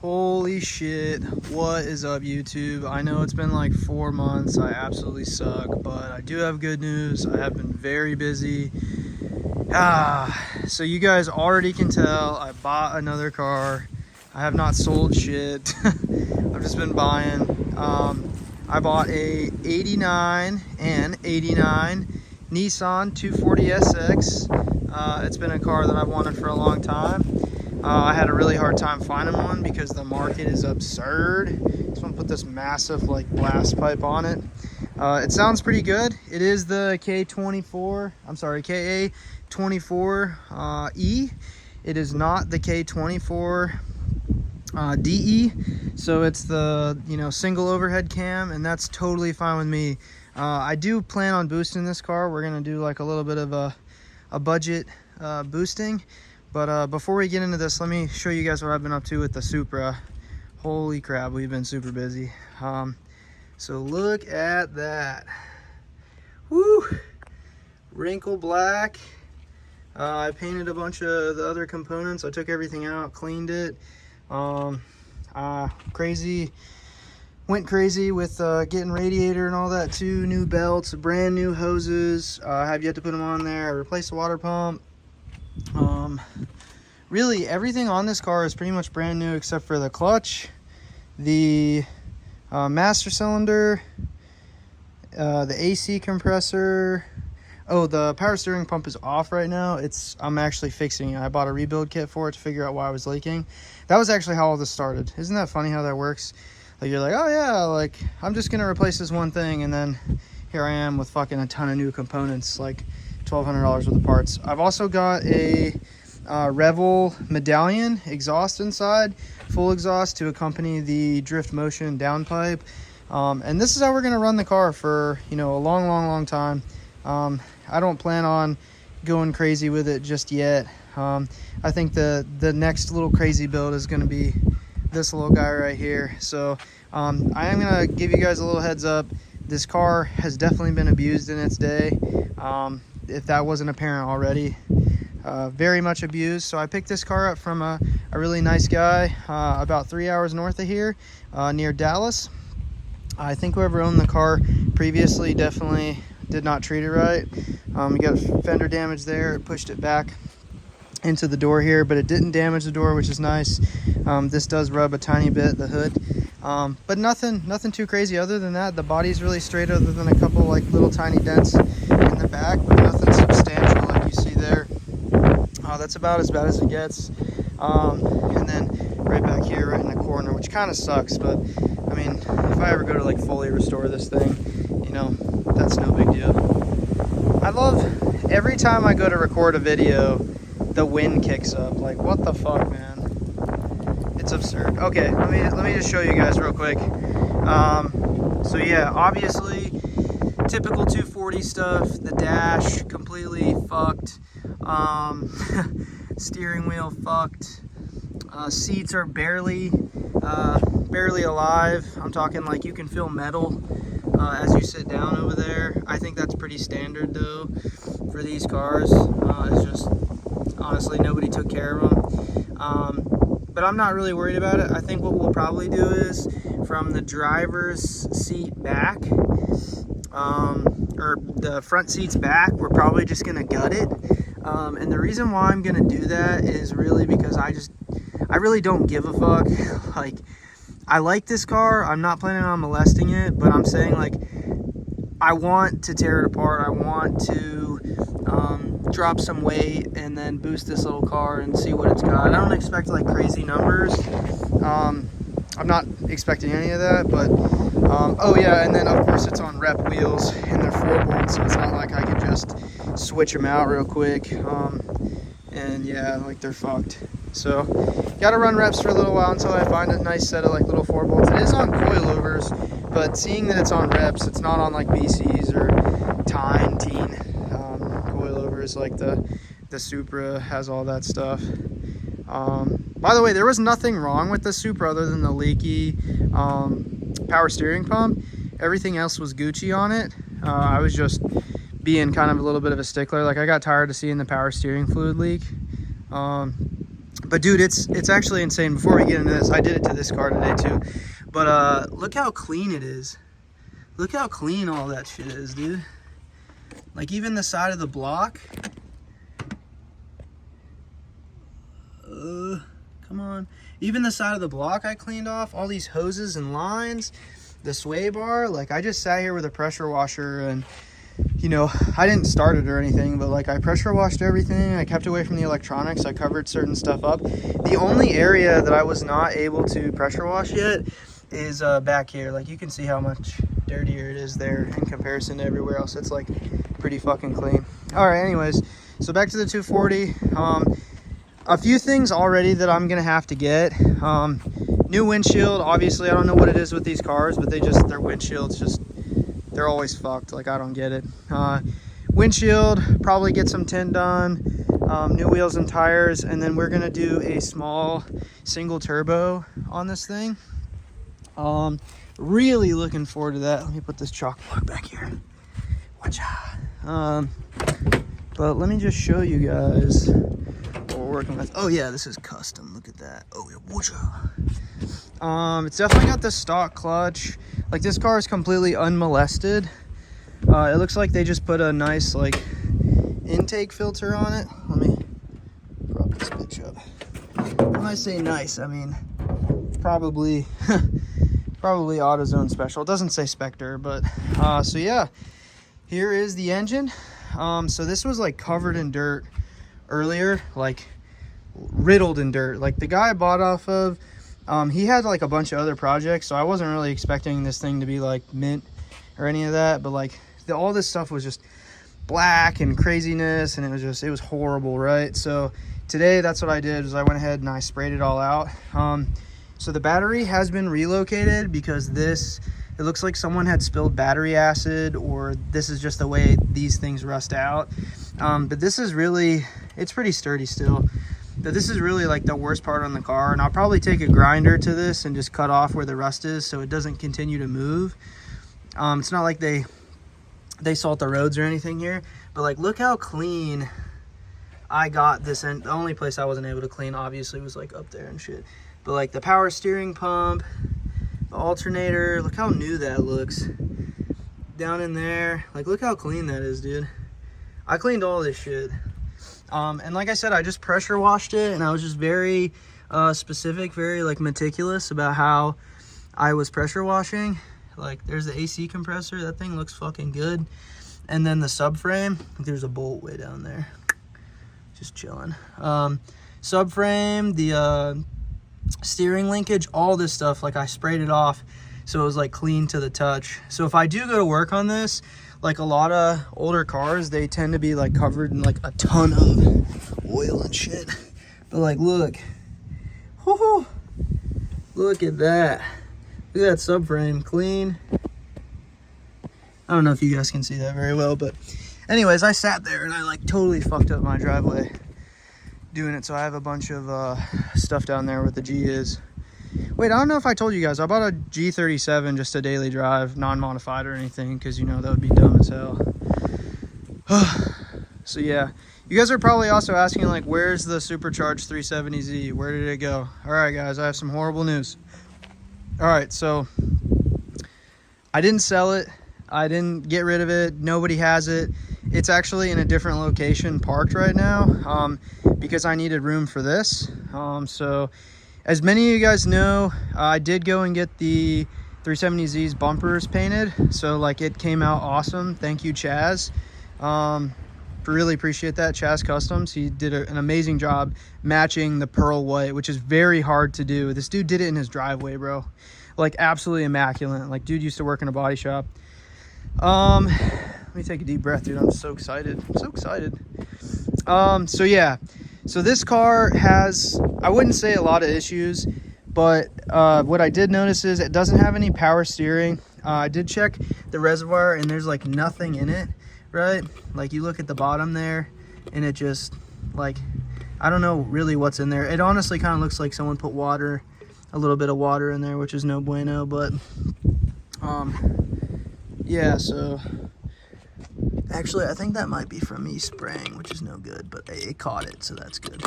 Holy shit, what is up YouTube? I know it's been like 4 months, I absolutely suck, but I do have good news. I have been very busy. So you guys already can tell I bought another car. I have not sold shit. I've just been buying. I bought a 89 and 89 Nissan 240SX. It's been a car that I've wanted for a long time. I had a really hard time finding one because the market is absurd. Just want to put this massive like blast pipe on it. It sounds pretty good. It is the KA24E. It is not the K24 DE. So it's the single overhead cam, and that's totally fine with me. I do plan on boosting this car. We're gonna do like a little bit of a budget boosting. But before we get into this, let me show you guys what I've been up to with the Supra. Holy crap, we've been super busy. So look at that. Woo! Wrinkle black. I painted a bunch of the other components. I took everything out, cleaned it. Went crazy with getting radiator and all that too. New belts, brand new hoses. I have yet to put them on there. I replaced the water pump. Really everything on this car is pretty much brand new except for the clutch, the master cylinder, the AC compressor. Oh, the power steering pump is off right now. I'm actually fixing it. I bought a rebuild kit for it to figure out why it was leaking. That was actually how all this started. Isn't that funny how that works? Like you're like, oh yeah, like I'm just gonna replace this one thing, and then here I am with fucking a ton of new components, like $1,200 worth of parts. I've also got a Revel medallion exhaust inside, full exhaust to accompany the drift motion downpipe. And this is how we're going to run the car for a long time. I don't plan on going crazy with it just yet. I think the next little crazy build is going to be this little guy right here. So I am going to give you guys a little heads up. This car has definitely been abused in its day. If that wasn't apparent already, very much abused. So I picked this car up from a really nice guy about 3 hours north of here, near Dallas. I think whoever owned the car previously definitely did not treat it right. We got fender damage there. It pushed it back into the door here, but it didn't damage the door, which is nice. This does rub a tiny bit, the hood, but nothing too crazy. Other than that, the body's really straight, other than a couple like little tiny dents in the back, but nothing substantial like you see there. That's about as bad as it gets. And then right back here, right in the corner, which kind of sucks, but I mean, if I ever go to like fully restore this thing, that's no big deal. I love every time I go to record a video, the wind kicks up. Like, what the fuck, man? It's absurd. Okay, let me just show you guys real quick. So yeah, obviously typical 240 stuff. The dash completely fucked. Steering wheel fucked. Seats are barely alive. I'm talking like you can feel metal as you sit down over there. I think that's pretty standard though for these cars. It's just honestly nobody took care of them. But I'm not really worried about it. I think what we'll probably do is from the driver's seat back, or the front seats back, we're probably just gonna gut it. And the reason why I'm gonna do that is really because I really don't give a fuck. Like, I like this car. I'm not planning on molesting it, but I'm saying like I want to tear it apart. I want to drop some weight and then boost this little car and see what it's got. I don't expect like crazy numbers. I'm not expecting any of that, but oh yeah, and then of course it's on rep wheels and they're 4-bolt, so it's not like I can just switch them out real quick. And yeah, like they're fucked. So gotta run reps for a little while until I find a nice set of like little 4-bolts. It is on coilovers, but seeing that it's on reps, it's not on like BCs or teen coilovers like the Supra has all that stuff. By the way, there was nothing wrong with the Supra other than the leaky power steering pump. Everything else was Gucci on it. I was just being kind of a little bit of a stickler. Like I got tired of seeing the power steering fluid leak. But dude, it's actually insane. Before we get into this, I did it to this car today too. But look how clean it is. Look how clean all that shit is, dude. Like even the side of the block. Come on. Even the side of the block I cleaned off. All these hoses and lines. The sway bar. Like I just sat here with a pressure washer and, you know, I didn't start it or anything, but like I pressure washed everything. I kept away from the electronics. I covered certain stuff up. The only area that I was not able to pressure wash yet is back here. Like you can see how much dirtier it is there in comparison to everywhere else. It's like pretty fucking clean. All right, anyways, so back to the 240. A few things already that I'm gonna have to get. New windshield. Obviously, I don't know what it is with these cars, but their windshields just, they're always fucked. Like I don't get it. Windshield, probably get some tint done. New wheels and tires, and then we're gonna do a small single turbo on this thing. Really looking forward to that. Let me put this chalk block back here. Watch out. But let me just show you guys what we're working with. Oh yeah, this is custom. Look at that. Oh yeah, watch out. It's definitely got the stock clutch. Like this car is completely unmolested. It looks like they just put a nice like intake filter on it. Let me prop this bitch up. When I say nice, I mean probably probably AutoZone special. It doesn't say Spectre, but so yeah, here is the engine. So this was like covered in dirt earlier, like riddled in dirt. Like the guy I bought off of, he had like a bunch of other projects, so I wasn't really expecting this thing to be like mint or any of that, but like all this stuff was just black and craziness, and it was horrible, right? So today that's what I did, is I went ahead and I sprayed it all out. So the battery has been relocated because it looks like someone had spilled battery acid, or this is just the way these things rust out. But this is really, it's pretty sturdy still. But this is really like the worst part on the car, and I'll probably take a grinder to this and just cut off where the rust is so it doesn't continue to move. It's not like they salt the roads or anything here, but like look how clean I got this. And the only place I wasn't able to clean obviously was like up there and shit. But like the power steering pump, the alternator, look how new that looks down in there. Like look how clean that is, dude. I cleaned all this shit. And like I said, I just pressure washed it, and I was just very specific, very like meticulous about how I was pressure washing. Like there's the AC compressor, that thing looks fucking good. And then the subframe, there's a bolt way down there, just chilling. Subframe, the steering linkage, all this stuff, like I sprayed it off so it was like clean to the touch. So if I do go to work on this, like a lot of older cars, they tend to be like covered in like a ton of oil and shit. But like look, whoo, look at that. Look at that subframe, clean. I don't know if you guys can see that very well, but anyways, I sat there and I like totally fucked up my driveway doing it. So I have a bunch of stuff down there where the G is. Wait, I don't know if I told you guys, I bought a G37, just a daily drive, non-modified or anything, because you know that would be dumb as hell. So yeah, you guys are probably also asking like, where's the supercharged 370Z? Where did it go? All right guys, I have some horrible news. All right, so I didn't sell it. I didn't get rid of it. Nobody has it. It's actually in a different location parked right now because I needed room for this. So as many of you guys know, I did go and get the 370Z's bumpers painted. So like it came out awesome. Thank you, Chaz. Really appreciate that. Chaz Customs. He did an amazing job matching the pearl white, which is very hard to do. This dude did it in his driveway, bro. Like absolutely immaculate. Like dude used to work in a body shop. Let me take a deep breath, dude. I'm so excited. I'm so excited. So yeah. So this car has, I wouldn't say a lot of issues, but what I did notice is it doesn't have any power steering. I did check the reservoir and there's like nothing in it, right? Like you look at the bottom there and it just like, I don't know really what's in there. It honestly kind of looks like someone put water, a little bit of water in there, which is no bueno, but yeah, so actually I think that might be from me spraying, which is no good, but it caught it, so that's good.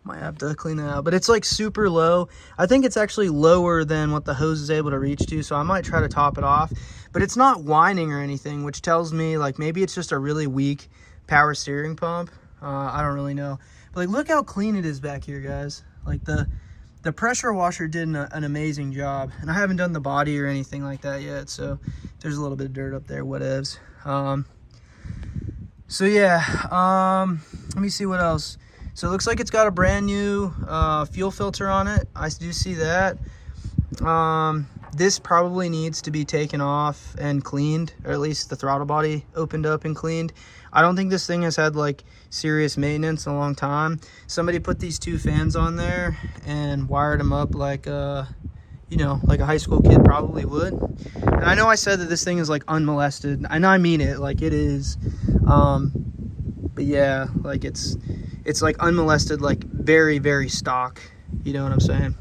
Might have to clean that out, but it's like super low. I think it's actually lower than what the hose is able to reach to, so I might try to top it off. But it's not whining or anything, which tells me like maybe it's just a really weak power steering pump. I don't really know. But like, look how clean it is back here, guys. Like the pressure washer did an amazing job, and I haven't done the body or anything like that yet, so there's a little bit of dirt up there, whatevs. So yeah, let me see what else. So it looks like it's got a brand new fuel filter on it. I do see that. This probably needs to be taken off and cleaned, or at least the throttle body opened up and cleaned. I don't think this thing has had like serious maintenance in a long time. Somebody put these two fans on there and wired them up like you know, like a high school kid probably would. And I know I said that this thing is like unmolested, and I mean it, like it is. But yeah, like it's like unmolested, like very, very stock. You know what I'm saying?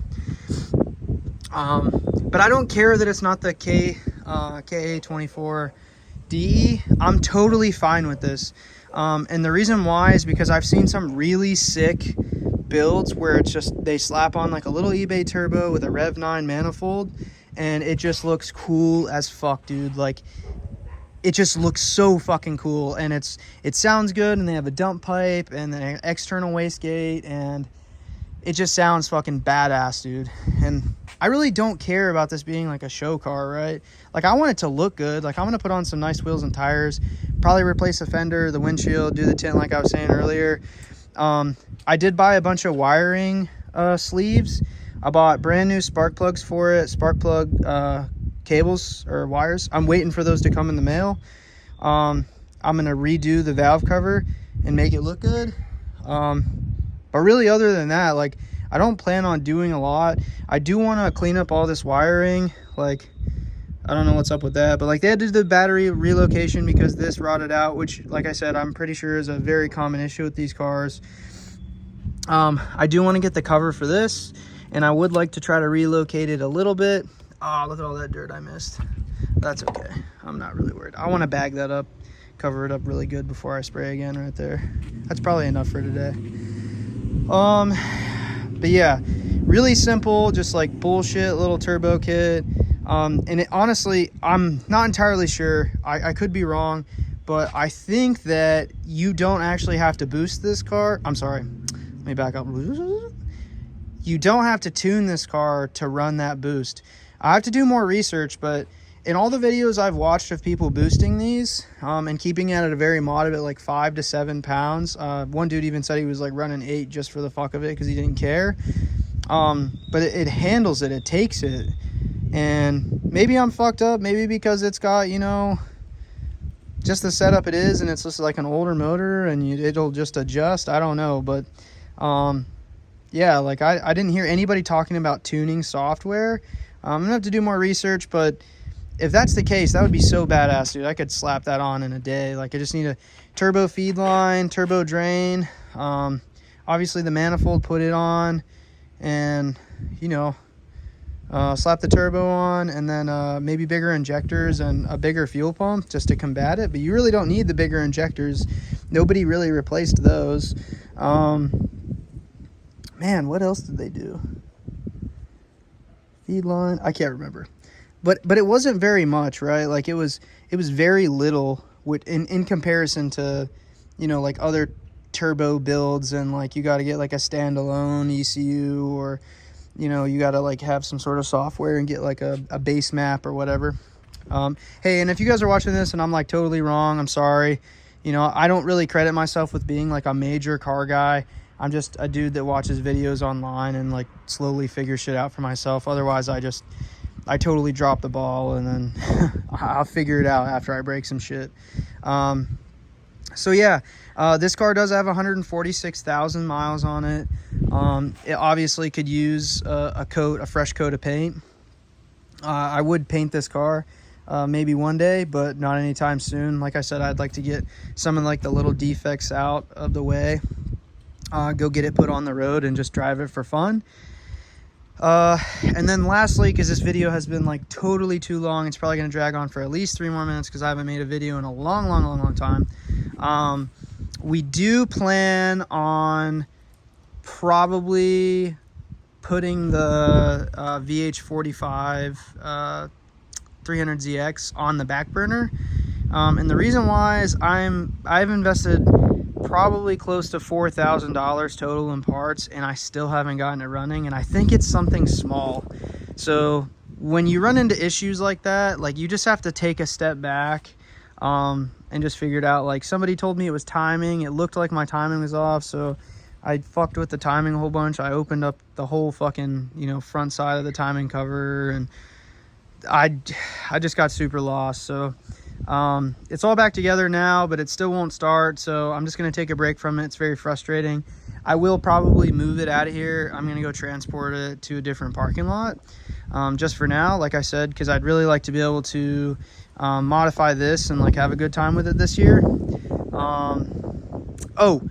But I don't care that it's not the KA24DE. I'm totally fine with this. And the reason why is because I've seen some really sick builds where it's just they slap on like a little eBay turbo with a Rev 9 manifold, and it just looks cool as fuck, dude. Like it just looks so fucking cool, and it sounds good, and they have a dump pipe and an external wastegate, and it just sounds fucking badass, dude. And I really don't care about this being like a show car, right? Like I want it to look good. Like I'm gonna put on some nice wheels and tires, probably replace the fender, the windshield, do the tint like I was saying earlier. I did buy a bunch of wiring sleeves. I bought brand new spark plugs for it, spark plug cables or wires. I'm waiting for those to come in the mail. I'm gonna redo the valve cover and make it look good. But really, other than that, like I don't plan on doing a lot. I do want to clean up all this wiring. Like I don't know what's up with that, but like they had to do the battery relocation because this rotted out, which like I said, I'm pretty sure is a very common issue with these cars. I do want to get the cover for this, and I would like to try to relocate it a little bit. Oh, look at all that dirt I missed. That's okay. I'm not really worried. I want to bag that up, cover it up really good before I spray again right there. That's probably enough for today. But yeah, really simple, just like bullshit little turbo kit. And it, honestly, I'm not entirely sure. I could be wrong, but I think that you don't actually have to boost this car. I'm sorry, let me back up. You don't have to tune this car to run that boost. I have to do more research, but in all the videos I've watched of people boosting these and keeping it at a very moderate, like 5 to 7 pounds. One dude even said he was like running 8 just for the fuck of it because he didn't care. But it handles it, it takes it. And maybe I'm fucked up, maybe because it's got, you know, just the setup it is, and it's just like an older motor and it'll just adjust. I don't know, but yeah, like I didn't hear anybody talking about tuning software. I'm gonna have to do more research, but if that's the case, that would be so badass, dude. I could slap that on in a day. Like I just need a turbo feed line, turbo drain, obviously the manifold, put it on, and you know, slap the turbo on, and then maybe bigger injectors and a bigger fuel pump just to combat it. But you really don't need the bigger injectors. Nobody really replaced those. Man, what else did they do? Feed line, I can't remember. But it wasn't very much, right? Like it was very little in comparison to, you know, like other turbo builds, and like you got to get like a standalone ECU, or you know, you got to like have some sort of software and get like a base map or whatever. Hey, and if you guys are watching this and I'm like totally wrong, I'm sorry. You know, I don't really credit myself with being like a major car guy. I'm just a dude that watches videos online and like slowly figures shit out for myself. Otherwise, I totally drop the ball, and then I'll figure it out after I break some shit. So yeah, this car does have 146,000 miles on it. It obviously could use a fresh coat of paint. I would paint this car maybe one day, but not anytime soon. Like I said, I'd like to get some of like the little defects out of the way, go get it put on the road and just drive it for fun. And then lastly, because this video has been like totally too long, it's probably going to drag on for at least 3 more minutes because I haven't made a video in a long time. We do plan on probably putting the VH45 300ZX on the back burner. And the reason why is I've invested probably close to $4,000 total in parts, and I still haven't gotten it running, and I think it's something small. So when you run into issues like that, like, you just have to take a step back and just figure it out. Like, somebody told me it was timing. It looked like my timing was off, so I fucked with the timing a whole bunch. I opened up the whole fucking, you know, front side of the timing cover, and I just got super lost. So it's all back together now, but it still won't start, so I'm just going to take a break from it. It's very frustrating. I will probably move it out of here. I'm going to go transport it to a different parking lot, just for now, like I said, because I'd really like to be able to modify this and like have a good time with it this year. Oh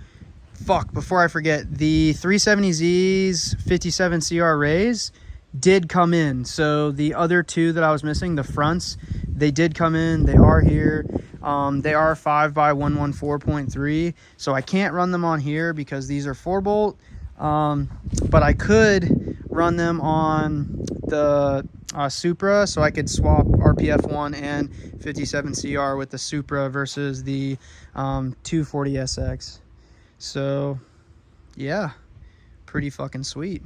fuck, before I forget, the 370Z's 57 CR Rays did come in. So the other two that I was missing, the fronts, they did come in. They are here. They are 5x114.3, so I can't run them on here because these are 4-bolt, but I could run them on the Supra, so I could swap RPF1 and 57 CR with the Supra versus the 240SX. So yeah, pretty fucking sweet.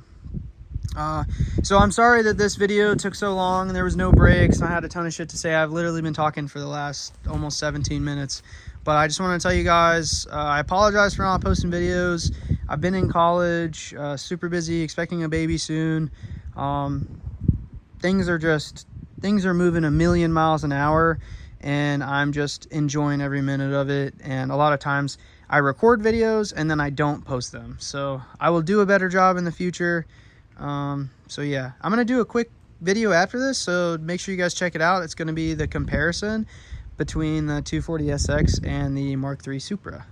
So I'm sorry that this video took so long and there was no breaks and I had a ton of shit to say. I've literally been talking for the last almost 17 minutes, but I just want to tell you guys, I apologize for not posting videos. I've been in college, super busy, expecting a baby soon. Things are moving a million miles an hour, and I'm just enjoying every minute of it. And a lot of times I record videos and then I don't post them, so I will do a better job in the future. So yeah, I'm gonna do a quick video after this, so make sure you guys check it out. It's gonna be the comparison between the 240SX and the Mark III Supra,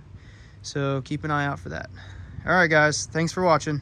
so keep an eye out for that. All right guys, thanks for watching.